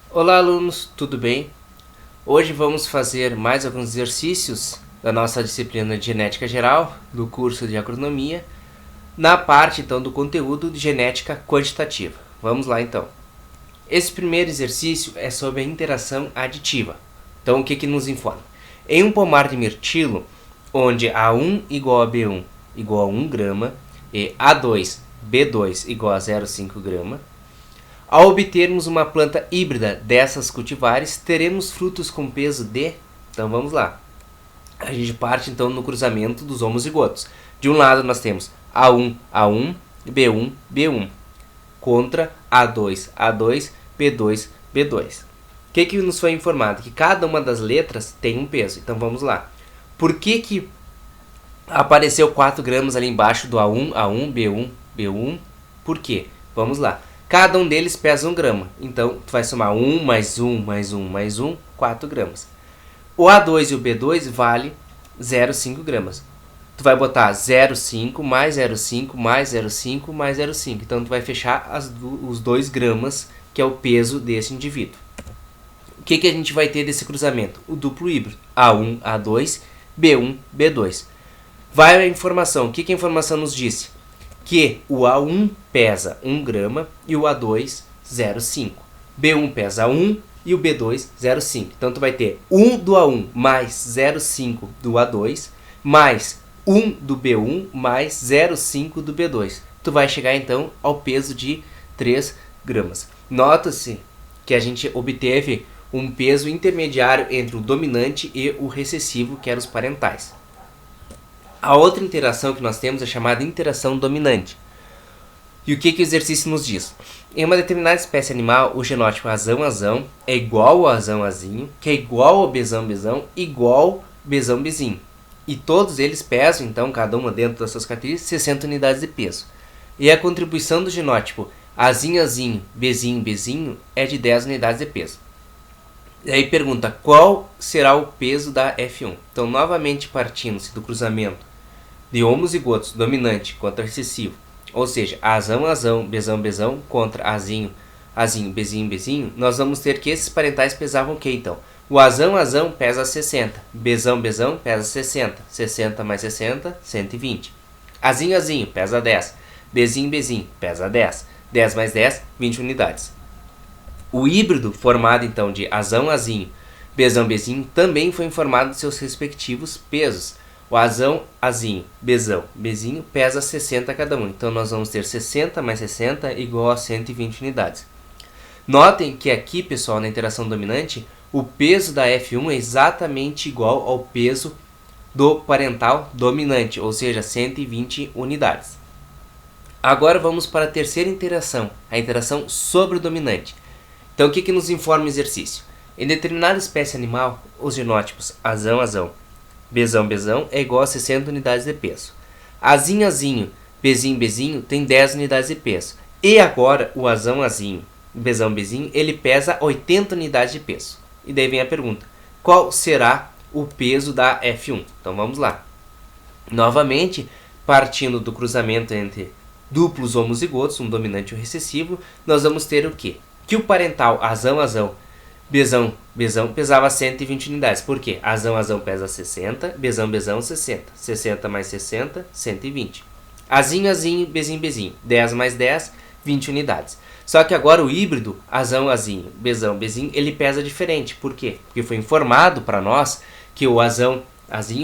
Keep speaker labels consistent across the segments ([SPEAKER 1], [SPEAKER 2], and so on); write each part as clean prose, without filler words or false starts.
[SPEAKER 1] Olá alunos, tudo bem? Hoje vamos fazer mais alguns exercícios da nossa disciplina de Genética Geral, do curso de Agronomia, na parte então do conteúdo de Genética Quantitativa. Vamos lá então. Esse primeiro exercício é sobre a interação aditiva. Então o que nos informa? Em um pomar de mirtilo, onde A1 igual a B1 igual a 1 grama e A2, B2 igual a 0,5 grama, ao obtermos uma planta híbrida dessas cultivares, teremos frutos com peso de... Então vamos lá. A gente parte então no cruzamento dos homozigotos. De um lado nós temos A1, A1, B1, B1, contra A2, A2, B2, B2. O que nos foi informado? Que cada uma das letras tem um peso. Então vamos lá. Por que apareceu 4 gramas ali embaixo do A1, A1, B1, B1? Por quê? Vamos lá. Cada um deles pesa 1 grama. Então, tu vai somar 1 mais 1 mais 1 mais 1, 4 gramas. O A2 e o B2 vale 0,5 gramas. Tu vai botar 0,5 mais 0,5 mais 0,5 mais 0,5. Então, tu vai fechar os 2 gramas, que é o peso desse indivíduo. O que a gente vai ter desse cruzamento? O duplo híbrido. A1, A2, B1, B2. Vai a informação. O que a informação nos disse? Que o A1 pesa 1 grama e o A2 0,5. B1 pesa 1 e o B2 0,5. Então tu vai ter 1 do A1 mais 0,5 do A2 mais 1 do B1 mais 0,5 do B2. Tu vai chegar então ao peso de 3 gramas. Nota-se que a gente obteve um peso intermediário entre o dominante e o recessivo, que eram os parentais. A outra interação que nós temos é chamada interação dominante. E o que o exercício nos diz? Em uma determinada espécie animal, o genótipo azão é igual ao azinho, que é igual ao bezão, igual bezão. E todos eles pesam, então, cada uma dentro das suas características, 60 unidades de peso. E a contribuição do genótipo azinho, bezinho é de 10 unidades de peso. E aí pergunta, qual será o peso da F1? Então, novamente partindo-se do cruzamento de homozigotos dominante contra recessivo, ou seja, azão, bezão contra azinho, bezinho, nós vamos ter que esses parentais pesavam o que então? O azão pesa 60, bezão pesa 60, 60 mais 60, 120. Azinho pesa 10, bezinho pesa 10, 10 mais 10, 20 unidades. O híbrido formado então de azinho, bezinho também foi informado de seus respectivos pesos. O azinho, bezinho pesa 60 cada um. Então nós vamos ter 60 mais 60 igual a 120 unidades. Notem que aqui, pessoal, na interação dominante, o peso da F1 é exatamente igual ao peso do parental dominante, ou seja, 120 unidades. Agora vamos para a terceira interação, a interação sobre o dominante. Então o que nos informa o exercício? Em determinada espécie animal, os genótipos azão, bezão é igual a 60 unidades de peso. Azinho, bezinho tem 10 unidades de peso. E agora o azinho, bezão, ele pesa 80 unidades de peso. E daí vem a pergunta, qual será o peso da F1? Então vamos lá. Novamente, partindo do cruzamento entre duplos homozigotos, um dominante e um recessivo, nós vamos ter o quê? Que o parental azão, bezão pesava 120 unidades. Por quê? Azão pesa 60, bezão 60. 60 mais 60, 120. Azinho, bezinho. 10 mais 10, 20 unidades. Só que agora o híbrido, azinho, bezinho, ele pesa diferente. Por quê? Porque foi informado para nós que o azinho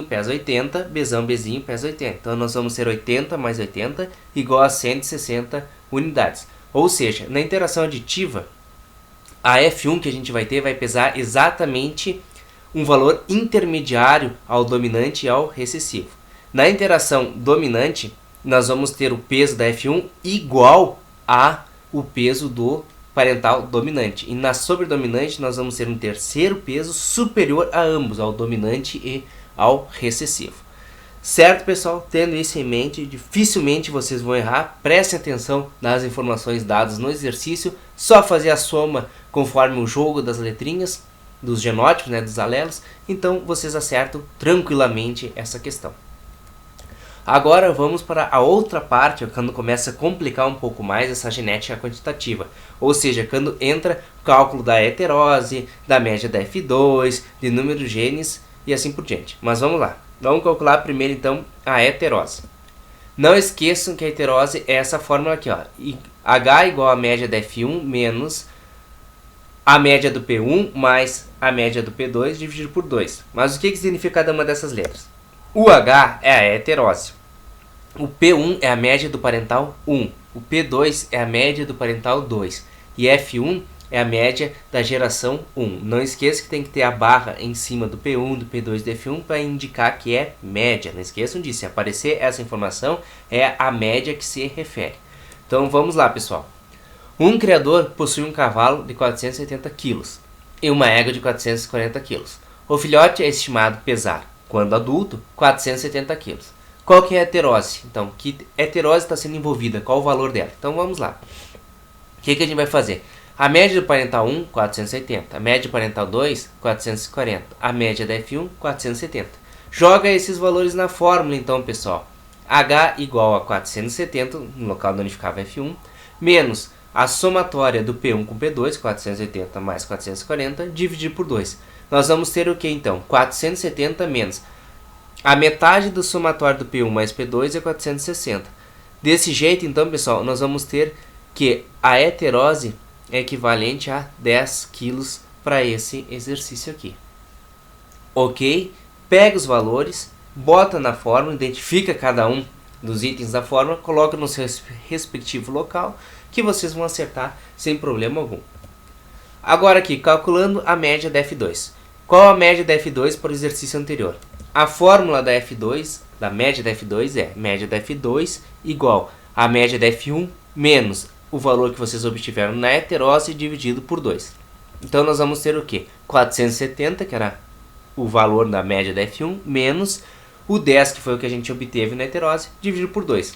[SPEAKER 1] pesa 80, bezinho pesa 80. Então nós vamos ter 80 mais 80 igual a 160 unidades. Ou seja, na interação aditiva, a F1 que a gente vai ter vai pesar exatamente um valor intermediário ao dominante e ao recessivo. Na interação dominante, nós vamos ter o peso da F1 igual ao peso do parental dominante. E na sobredominante, nós vamos ter um terceiro peso superior a ambos, ao dominante e ao recessivo. Certo, pessoal? Tendo isso em mente, dificilmente vocês vão errar. Prestem atenção nas informações dadas no exercício. Só fazer a soma conforme o jogo das letrinhas, dos genótipos, dos alelos. Então, vocês acertam tranquilamente essa questão. Agora vamos para a outra parte, quando começa a complicar um pouco mais essa genética quantitativa. Ou seja, quando entra o cálculo da heterose, da média da F2, de número de genes e assim por diante. Mas vamos lá. Vamos calcular primeiro então a heterose. Não esqueçam que a heterose é essa fórmula aqui, ó. H igual a média da F1 menos a média do P1 mais a média do P2 dividido por 2. Mas o que significa cada uma dessas letras? O H é a heterose. O P1 é a média do parental 1. O P2 é a média do parental 2. E F1 é a média da geração 1. Não esqueça que tem que ter a barra em cima do P1, do P2 e do F1 para indicar que é média. Não esqueçam disso. Se aparecer essa informação, é a média que se refere. Então vamos lá, pessoal. Um criador possui um cavalo de 470 kg e uma égua de 440 kg. O filhote é estimado pesar, quando adulto, 470 kg. Qual que é a heterose? Então, que heterose está sendo envolvida? Qual o valor dela? Então vamos lá. O que a gente vai fazer? A média do parental 1, 470. A média do parental 2, 440. A média da F1, 470. Joga esses valores na fórmula então, pessoal. H igual a 470, no local onde ficava F1, menos a somatória do P1 com P2, 480 mais 440, dividido por 2. Nós vamos ter o que então? 470 menos a metade do somatório do P1 mais P2 é 460. Desse jeito, então, pessoal, nós vamos ter que a heterose é equivalente a 10 quilos para esse exercício aqui. Ok? Pega os valores, bota na fórmula, identifica cada um dos itens da fórmula, coloca no seu respectivo local, que vocês vão acertar sem problema algum. Agora aqui, calculando a média da F2. Qual a média da F2 para o exercício anterior? A fórmula da F2, da média da F2 é média da F2 igual a média da F1 menos o valor que vocês obtiveram na heterose dividido por 2. Então nós vamos ter o quê? 470, que era o valor da média da F1, menos o 10, que foi o que a gente obteve na heterose, dividido por 2.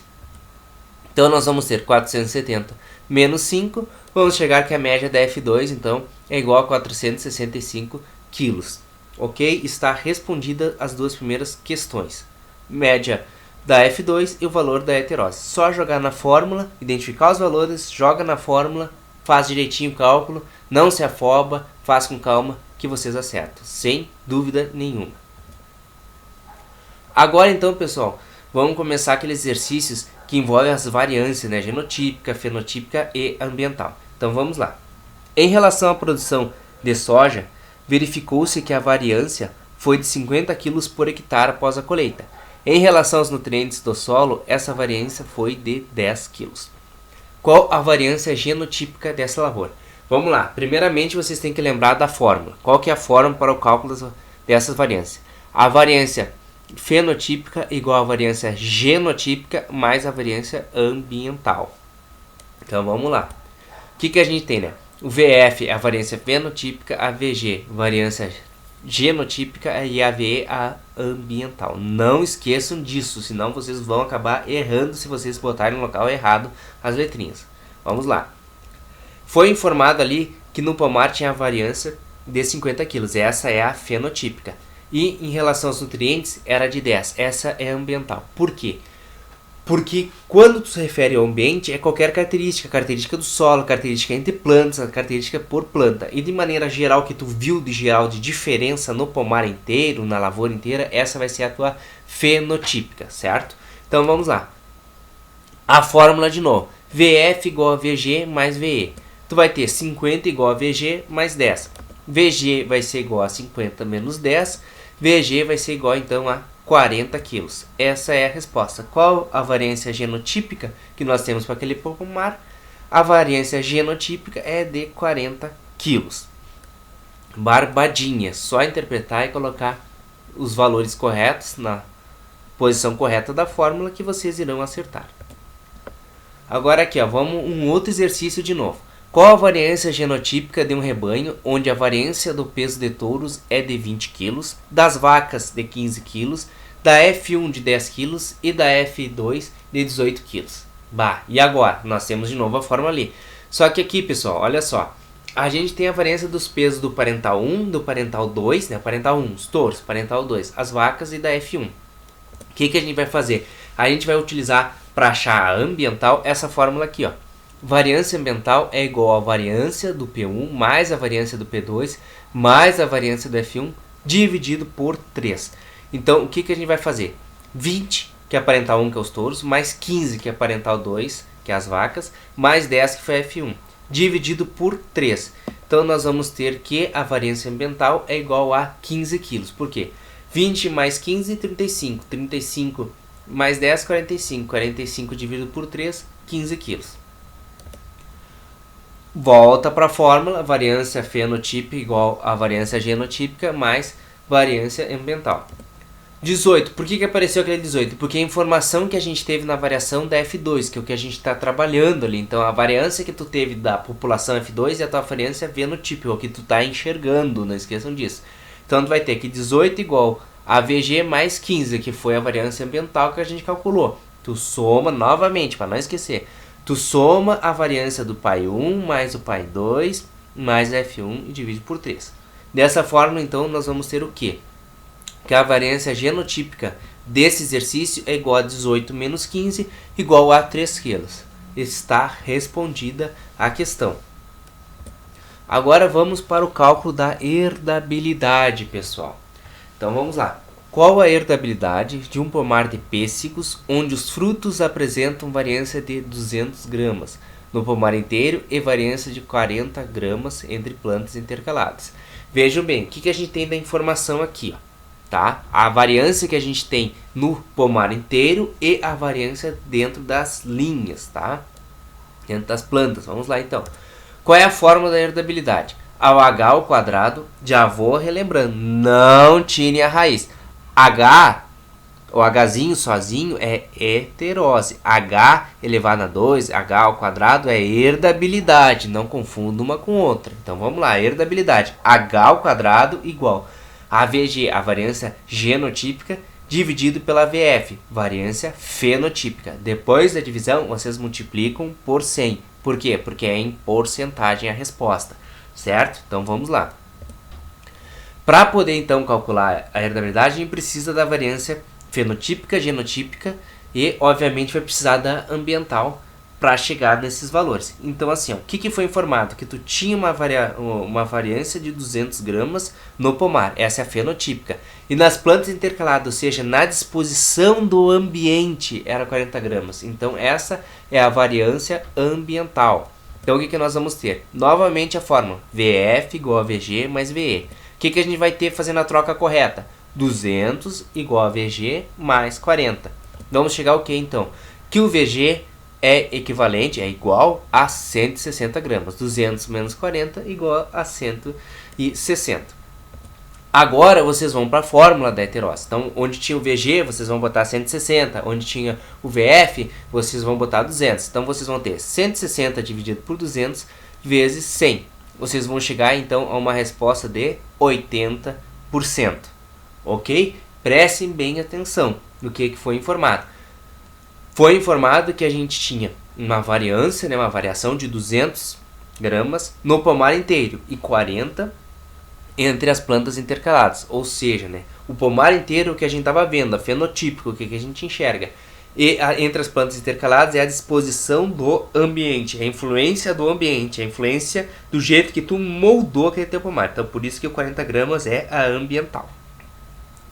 [SPEAKER 1] Então nós vamos ter 470 menos 5, vamos chegar que a média da F2, então, é igual a 465 quilos. Ok? Está respondida as duas primeiras questões. Média da F2 e o valor da heterose. Só jogar na fórmula, identificar os valores, joga na fórmula, faz direitinho o cálculo, não se afoba, faz com calma que vocês acertam, sem dúvida nenhuma. Agora então, pessoal, vamos começar aqueles exercícios que envolvem as variâncias, né? Genotípica, fenotípica e ambiental. Então vamos lá. Em relação à produção de soja, verificou-se que a variância foi de 50 kg por hectare após a colheita. Em relação aos nutrientes do solo, essa variância foi de 10 kg. Qual a variância genotípica dessa lavoura? Vamos lá. Primeiramente, vocês têm que lembrar da fórmula. Qual que é a fórmula para o cálculo dessas variâncias? A variância fenotípica igual a variância genotípica mais a variância ambiental. Então vamos lá. O que a gente tem, né? O VF é a variância fenotípica, a VG variância genotípica e a VE a ambiental. Não esqueçam disso, senão vocês vão acabar errando se vocês botarem no local errado as letrinhas. Vamos lá. Foi informado ali que no pomar tinha a variância de 50 kg. Essa é a fenotípica. E em relação aos nutrientes era de 10. Essa é a ambiental. Por quê? Porque quando tu se refere ao ambiente é qualquer característica do solo, característica entre plantas, característica por planta. E de maneira geral que tu viu de geral de diferença no pomar inteiro, na lavoura inteira, essa vai ser a tua fenotípica, certo? Então vamos lá. A fórmula de novo. VF igual a VG mais VE. Tu vai ter 50 igual a VG mais 10. VG vai ser igual a 50 menos 10. VG vai ser igual então a 40 kg. Essa é a resposta. Qual a variância genotípica que nós temos para aquele pomar? A variância genotípica é de 40 kg. Barbadinha. Só interpretar e colocar os valores corretos na posição correta da fórmula que vocês irão acertar. Agora aqui, ó, vamos um outro exercício de novo. Qual a variância genotípica de um rebanho onde a variância do peso de touros é de 20 kg, das vacas de 15 kg, da F1 de 10 kg e da F2 de 18 kg? Bah, e agora? Nós temos de novo a fórmula ali. Só que aqui, pessoal, olha só. A gente tem a variância dos pesos do parental 1, do parental 2, né? Parental 1, os touros, parental 2, as vacas e da F1. O que a gente vai fazer? A gente vai utilizar para achar a ambiental essa fórmula aqui, ó. Variância ambiental é igual a variância do P1 mais a variância do P2 mais a variância do F1 dividido por 3. Então, o que a gente vai fazer? 20, que é a parental 1, que é os touros, mais 15, que é a parental 2, que é as vacas, mais 10, que foi a F1, dividido por 3. Então, nós vamos ter que a variância ambiental é igual a 15 quilos. Por quê? 20 mais 15, 35. 35 mais 10, 45. 45 dividido por 3, 15 quilos. Volta para a fórmula, variância fenotípica igual a variância genotípica mais variância ambiental. 18. Por que apareceu aquele 18? Porque a informação que a gente teve na variação da F2, que é o que a gente está trabalhando ali. Então, a variância que tu teve da população F2 é a tua variância fenotípica, o que tu está enxergando, não esqueçam disso. Então, tu vai ter que 18 igual a VG mais 15, que foi a variância ambiental que a gente calculou. Tu soma novamente, para não esquecer. Tu soma a variância do pai 1 mais o pai 2 mais F1 e divide por 3. Dessa forma, então, nós vamos ter o quê? Que a variância genotípica desse exercício é igual a 18 menos 15, igual a 3 quilos. Está respondida a questão. Agora vamos para o cálculo da herdabilidade, pessoal. Então vamos lá. Qual a herdabilidade de um pomar de pêssegos onde os frutos apresentam variância de 200 gramas no pomar inteiro e variância de 40 gramas entre plantas intercaladas? Vejam bem, o que a gente tem da informação aqui, ó, tá? A variância que a gente tem no pomar inteiro e a variância dentro das linhas, tá? Dentro das plantas. Vamos lá então. Qual é a fórmula da herdabilidade? Ao H ao quadrado, já vou relembrando, não tire a raiz. H, o Hzinho sozinho é heterose. H elevado a 2, H ao quadrado é herdabilidade. Não confunda uma com outra. Então vamos lá, herdabilidade. H ao quadrado igual a VG, a variância genotípica, dividido pela VF, variância fenotípica. Depois da divisão, vocês multiplicam por 100. Por quê? Porque é em porcentagem a resposta. Certo? Então vamos lá. Para poder então calcular a herdabilidade, a gente precisa da variância fenotípica, genotípica e obviamente vai precisar da ambiental para chegar nesses valores. Então assim, ó, o que foi informado? Que tu tinha uma variância de 200 gramas no pomar, essa é a fenotípica. E nas plantas intercaladas, ou seja, na disposição do ambiente, era 40 gramas. Então essa é a variância ambiental. Então o que nós vamos ter? Novamente a fórmula VF igual a VG mais VE. O que a gente vai ter fazendo a troca correta? 200 igual a VG mais 40. Vamos chegar ao que então? Que o VG é equivalente, é igual a 160 gramas. 200 menos 40 igual a 160. Agora vocês vão para a fórmula da heterose. Então, onde tinha o VG, vocês vão botar 160. Onde tinha o VF, vocês vão botar 200. Então, vocês vão ter 160 dividido por 200 vezes 100. Vocês vão chegar, então, a uma resposta de 80%. Ok? Prestem bem atenção no que foi informado. Foi informado que a gente tinha uma variância, né, uma variação de 200 gramas no pomar inteiro e 40 entre as plantas intercaladas. Ou seja, né, o pomar inteiro que a gente estava vendo, a fenotípico, o que a gente enxerga. E entre as plantas intercaladas é a disposição do ambiente, a influência do ambiente, a influência do jeito que tu moldou aquele teu pomar. Então, por isso que o 40 gramas é a ambiental.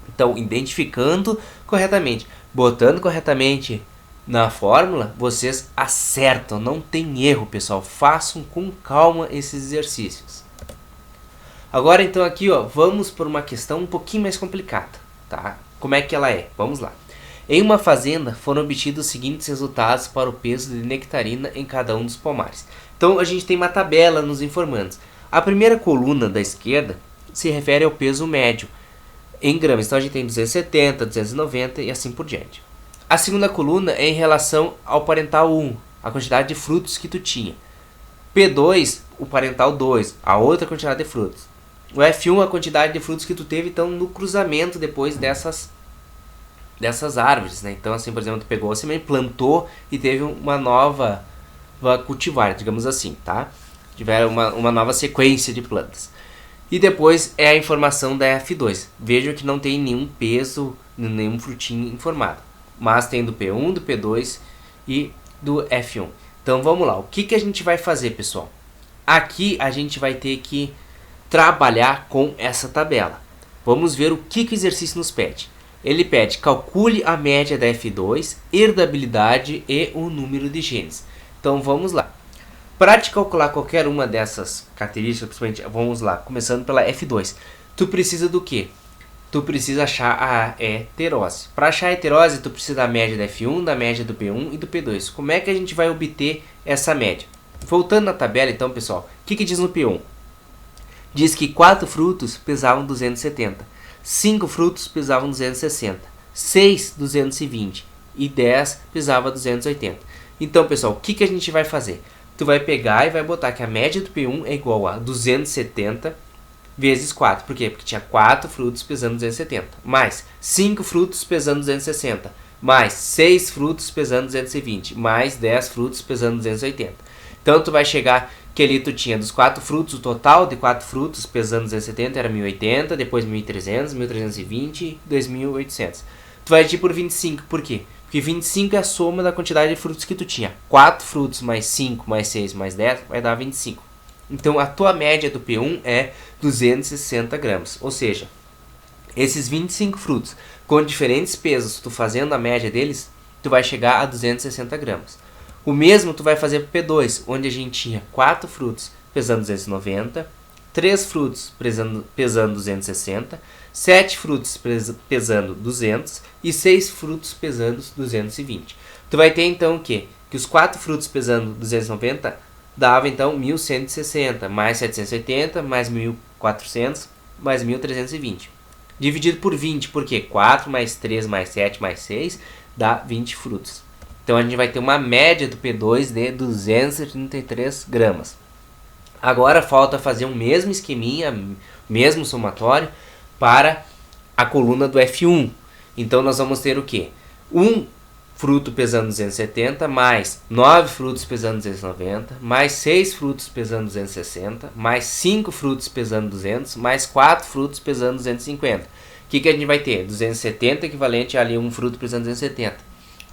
[SPEAKER 1] Então, identificando corretamente, botando corretamente na fórmula, vocês acertam, não tem erro, pessoal. Façam com calma esses exercícios. Agora, então, aqui, ó, vamos por uma questão um pouquinho mais complicada, tá? Como é que ela é? Vamos lá. Em uma fazenda, foram obtidos os seguintes resultados para o peso de nectarina em cada um dos pomares. Então, a gente tem uma tabela nos informando. A primeira coluna da esquerda se refere ao peso médio em gramas. Então, a gente tem 270, 290 e assim por diante. A segunda coluna é em relação ao parental 1, a quantidade de frutos que tu tinha. P2, o parental 2, a outra quantidade de frutos. O F1, a quantidade de frutos que tu teve então, no cruzamento depois dessas árvores, né? Então, assim, por exemplo, tu pegou a semente, plantou e teve uma nova cultivar, digamos assim, tá? Tiveram uma nova sequência de plantas. E depois é a informação da F2. Vejam que não tem nenhum peso, nenhum frutinho informado. mas tem do P1, do P2 e do F1. Então vamos lá, o que a gente vai fazer, pessoal? Aqui a gente vai ter que trabalhar com essa tabela. Vamos ver o que o exercício nos pede. Ele pede, calcule a média da F2, herdabilidade e o número de genes. Então vamos lá. Para te calcular qualquer uma dessas características, principalmente, vamos lá, começando pela F2. Tu precisa do quê? Tu precisa achar a heterose. Para achar a heterose, tu precisa da média da F1, da média do P1 e do P2. Como é que a gente vai obter essa média? Voltando na tabela, então, pessoal, o que diz no P1? Diz que 4 frutos pesavam 270. 5 frutos pesavam 260, 6, 220 e 10 pesava 280. Então, pessoal, o que a gente vai fazer? Tu vai pegar e vai botar que a média do P1 é igual a 270 vezes 4. Por quê? Porque tinha 4 frutos pesando 270, mais 5 frutos pesando 260, mais 6 frutos pesando 220, mais 10 frutos pesando 280. Então, tu vai chegar que ali tu tinha dos 4 frutos, o total de 4 frutos pesando 270 era 1080, depois 1300, 1320 e 2800. Tu vai dividir por 25, por quê? Porque 25 é a soma da quantidade de frutos que tu tinha. 4 frutos mais 5, mais 6, mais 10 vai dar 25. Então a tua média do P1 é 260 gramas. Ou seja, esses 25 frutos com diferentes pesos, tu fazendo a média deles, tu vai chegar a 260 gramas. O mesmo tu vai fazer para o P2, onde a gente tinha 4 frutos pesando 290, 3 frutos pesando 260, 7 frutos pesando 200 e 6 frutos pesando 220. Tu vai ter então o quê? Que os 4 frutos pesando 290 dava então 1160, mais 780, mais 1400, mais 1320. Dividido por 20, porque 4 mais 3 mais 7 mais 6 dá 20 frutos. Então a gente vai ter uma média do P2 de 233 gramas. Agora falta fazer o mesmo esqueminha, mesmo somatório, para a coluna do F1. Então nós vamos ter o quê? Um fruto pesando 270, mais 9 frutos pesando 290, mais 6 frutos pesando 260, mais 5 frutos pesando 200, mais 4 frutos pesando 250. O que a gente vai ter? 270 equivalente a ali um fruto pesando 270.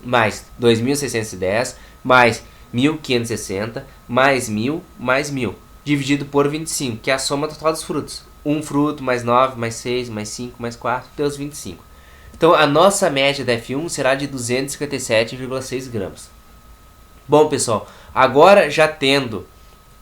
[SPEAKER 1] Mais 2.610, mais 1.560, mais 1.000, mais 1.000, dividido por 25, que é a soma total dos frutos. Um fruto, mais 9, mais 6, mais 5, mais 4, deu os 25. Então, a nossa média da F1 será de 257,6 gramas. Bom, pessoal, agora já tendo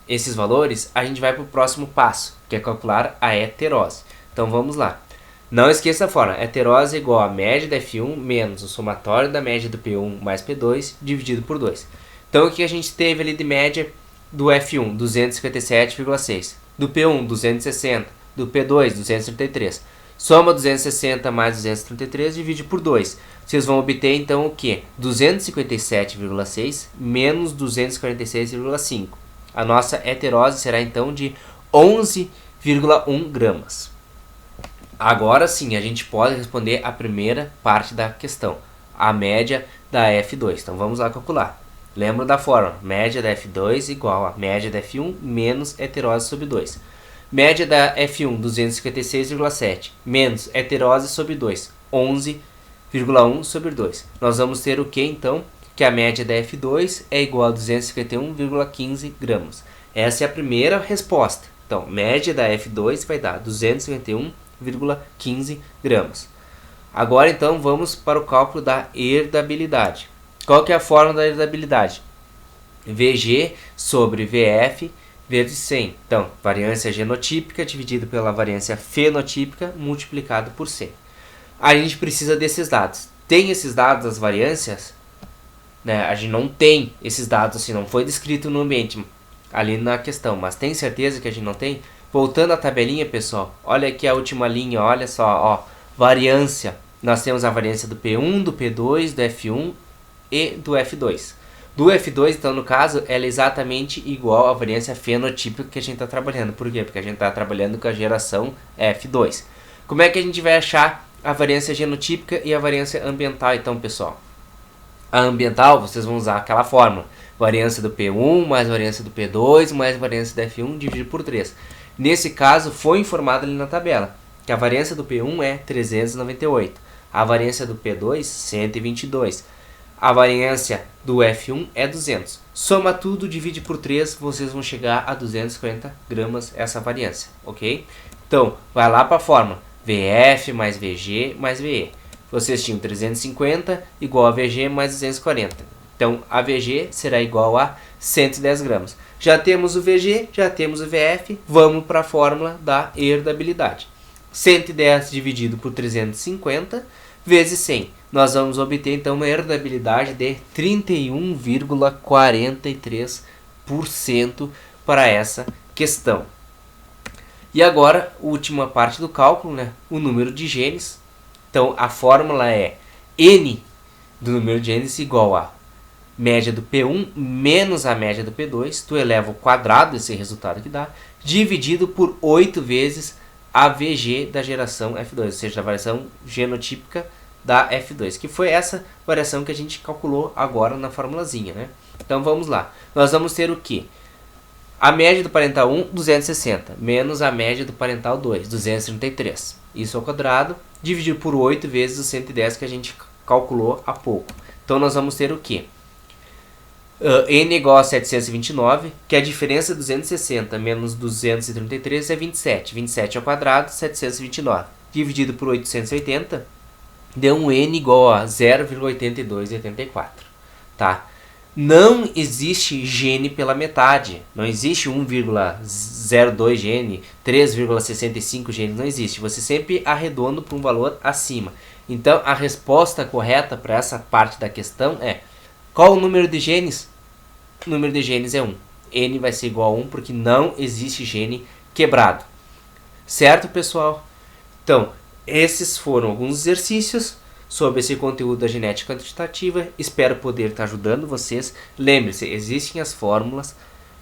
[SPEAKER 1] esses valores, a gente vai para o próximo passo, que é calcular a heterose. Então, vamos lá. Não esqueça a fórmula, heterose é igual a média da F1 menos o somatório da média do P1 mais P2 dividido por 2. Então o que a gente teve ali de média do F1, 257,6, do P1, 260, do P2, 233. Soma 260 mais 233 divide por 2. Vocês vão obter então o que? 257,6 menos 246,5. A nossa heterose será então de 11,1 gramas. Agora sim, a gente pode responder a primeira parte da questão, a média da F2. Então vamos lá calcular. Lembra da fórmula, média da F2 igual a média da F1 menos heterose sobre 2. Média da F1, 256,7, menos heterose sobre 2, 11,1 sobre 2. Nós vamos ter o que então? Que a média da F2 é igual a 251,15 gramas. Essa é a primeira resposta. Então, média da F2 vai dar 251,15 gramas. Agora então vamos para o cálculo da herdabilidade. Qual que é a fórmula da herdabilidade? VG sobre VF vezes 100. Então, variância genotípica dividido pela variância fenotípica multiplicado por 100. A gente precisa desses dados. Tem esses dados das variâncias? Né? A gente não tem esses dados, assim, não foi descrito no ambiente ali na questão, mas tem certeza que a gente não tem? Voltando à tabelinha, pessoal, olha aqui a última linha, olha só, ó, variância. Nós temos a variância do P1, do P2, do F1 e do F2. Do F2, então, no caso, ela é exatamente igual à variância fenotípica que a gente está trabalhando. Por quê? Porque a gente está trabalhando com a geração F2. Como é que a gente vai achar a variância genotípica e a variância ambiental, então, pessoal? A ambiental, vocês vão usar aquela fórmula. Variância do P1 mais variância do P2 mais variância do F1 dividido por 3. Nesse caso, foi informado ali na tabela que a variância do P1 é 398. A variância do P2, 122. A variância do F1 é 200. Soma tudo, divide por 3, vocês vão chegar a 240 gramas essa variância, ok? Então, vai lá para a fórmula. VF mais VG mais VE. Vocês tinham 350 igual a VG mais 240. Então, a VG será igual a 110 gramas. Já temos o VG, já temos o VF, vamos para a fórmula da herdabilidade. 110 dividido por 350 vezes 100. Nós vamos obter então uma herdabilidade de 31,43% para essa questão. E agora, última parte do cálculo, né? O número de genes. Então, a fórmula é N do número de genes igual a média do P1 menos a média do P2, tu eleva ao quadrado esse resultado que dá, dividido por 8 vezes a VG da geração F2, ou seja, a variação genotípica da F2, que foi essa variação que a gente calculou agora na formulazinha, né? Então vamos lá, nós vamos ter o que? A média do parental 1, 260, menos a média do parental 2, 233. Isso ao quadrado, dividido por 8 vezes os 110 que a gente calculou há pouco. Então nós vamos ter o que? N igual a 729, que a diferença de 260 menos 233 é 27. 27 ao quadrado, 729. Dividido por 880, deu um N igual a 0,8284. Tá? Não existe gene pela metade. Não existe 1,02 gene, 3,65 genes. Não existe. Você sempre arredonda para um valor acima. Então, a resposta correta para essa parte da questão é: qual o número de genes? O número de genes é 1. N vai ser igual a 1 porque não existe gene quebrado. Certo, pessoal? Então, esses foram alguns exercícios sobre esse conteúdo da genética quantitativa. Espero poder estar ajudando vocês. Lembre-se, existem as fórmulas.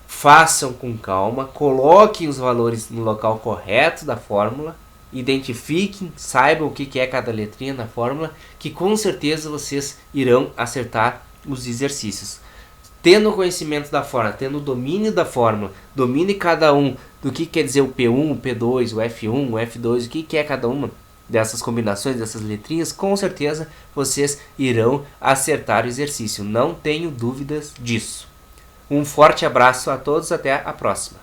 [SPEAKER 1] Façam com calma. Coloquem os valores no local correto da fórmula. Identifiquem, saibam o que é cada letrinha na fórmula, que com certeza vocês irão acertar os exercícios. Tendo o conhecimento da fórmula, tendo o domínio da fórmula, domine cada um do que quer dizer o P1, o P2, o F1, o F2, o que é cada uma dessas combinações, dessas letrinhas, com certeza vocês irão acertar o exercício. Não tenho dúvidas disso. Um forte abraço a todos, até a próxima.